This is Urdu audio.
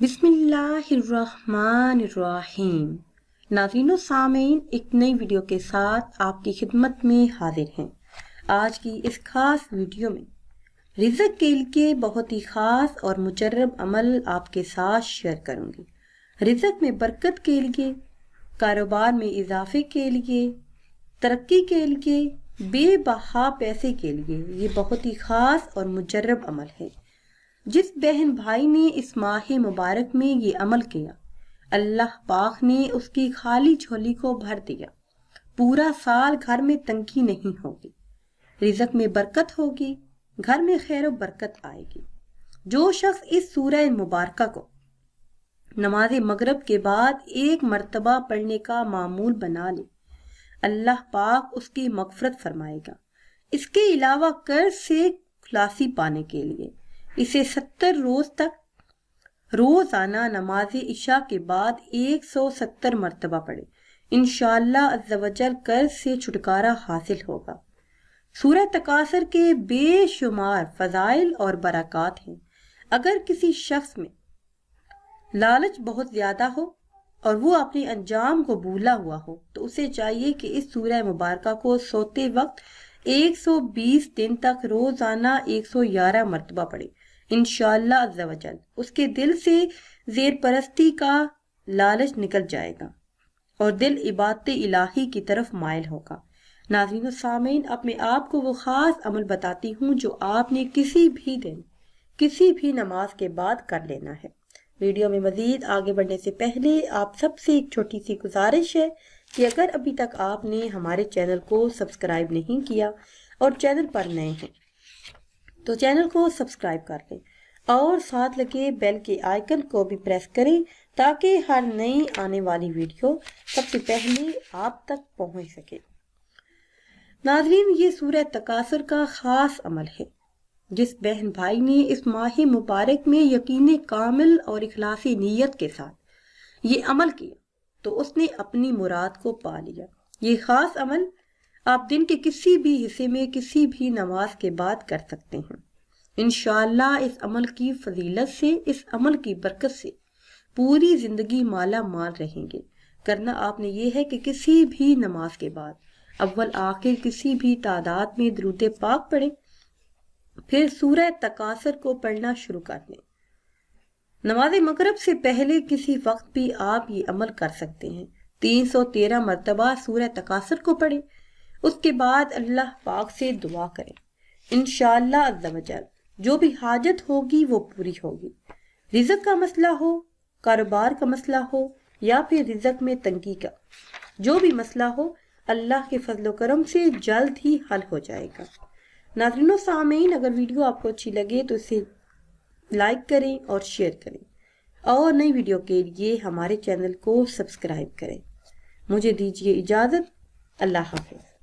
بسم اللہ الرحمن الرحیم۔ ناظرین و سامعین، ایک نئی ویڈیو کے ساتھ آپ کی خدمت میں حاضر ہیں۔ آج کی اس خاص ویڈیو میں رزق کے لیے بہت ہی خاص اور مجرب عمل آپ کے ساتھ شیئر کروں گی۔ رزق میں برکت کے لیے، کاروبار میں اضافے کے لیے، ترقی کے لیے، بے بہا پیسے کے لیے یہ بہت ہی خاص اور مجرب عمل ہے۔ جس بہن بھائی نے اس ماہ مبارک میں یہ عمل کیا، اللہ پاک نے اس کی خالی جھولی کو بھر دیا۔ پورا سال گھر میں تنگی نہیں ہوگی، رزق میں برکت ہوگی، گھر میں خیر و برکت آئے گی۔ جو شخص اس سورہ مبارکہ کو نماز مغرب کے بعد ایک مرتبہ پڑھنے کا معمول بنا لے، اللہ پاک اس کی مغفرت فرمائے گا۔ اس کے علاوہ قرض سے خلاصی پانے کے لیے اسے 70 روز تک روزانہ نماز عشاء کے بعد 170 مرتبہ پڑھے، انشاءاللہ عز و جل قرض سے چھٹکارا حاصل ہوگا۔ سورہ تکاثر کے بے شمار فضائل اور برکات ہیں۔ اگر کسی شخص میں لالچ بہت زیادہ ہو اور وہ اپنے انجام کو بھولا ہوا ہو تو اسے چاہیے کہ اس سورہ مبارکہ کو سوتے وقت 120 دن تک روزانہ 111 مرتبہ پڑھے، انشاءاللہ عز و جل اس کے دل سے زیر پرستی کا لالچ نکل جائے گا اور دل عبادت الہی کی طرف مائل ہوگا۔ ناظرین و سامعین، اپنے آپ کو وہ خاص عمل بتاتی ہوں جو آپ نے کسی بھی دن کسی بھی نماز کے بعد کر لینا ہے۔ ویڈیو میں مزید آگے بڑھنے سے پہلے آپ سب سے ایک چھوٹی سی گزارش ہے کہ اگر ابھی تک آپ نے ہمارے چینل کو سبسکرائب نہیں کیا اور چینل پر نئے ہیں تو چینل کو سبسکرائب کر لیں اور ساتھ لگے بیل کے آئیکن کو بھی پریس کریں تاکہ ہر نئی آنے والی ویڈیو سب سے پہلے آپ تک پہنچ سکے۔ ناظرین، یہ سورہ تکاثر کا خاص عمل ہے۔ جس بہن بھائی نے اس ماہ مبارک میں یقین کامل اور اخلاصی نیت کے ساتھ یہ عمل کیا تو اس نے اپنی مراد کو پا لیا۔ یہ خاص عمل آپ دن کے کسی بھی حصے میں کسی بھی نماز کے بعد کر سکتے ہیں۔ انشاءاللہ اس عمل کی فضیلت سے، اس عمل کی برکت سے پوری زندگی مالا مال رہیں گے۔ کرنا آپ نے یہ ہے کہ کسی بھی نماز کے بعد اول آخر کسی بھی تعداد میں درود پاک پڑھیں، پھر سورہ تکاثر کو پڑھنا شروع کر دیں۔ نماز مغرب سے پہلے کسی وقت بھی آپ یہ عمل کر سکتے ہیں۔ 313 مرتبہ سورہ تکاثر کو پڑھیں، اس کے بعد اللہ پاک سے دعا کریں۔ انشاءاللہ عز و جل جو بھی حاجت ہوگی وہ پوری ہوگی۔ رزق کا مسئلہ ہو، کاروبار کا مسئلہ ہو یا پھر رزق میں تنگی کا، جو بھی مسئلہ ہو اللہ کے فضل و کرم سے جلد ہی حل ہو جائے گا۔ ناظرین و سامعین، اگر ویڈیو آپ کو اچھی لگے تو اسے لائک کریں اور شیئر کریں اور نئی ویڈیو کے لیے ہمارے چینل کو سبسکرائب کریں۔ مجھے دیجیے اجازت، اللہ حافظ۔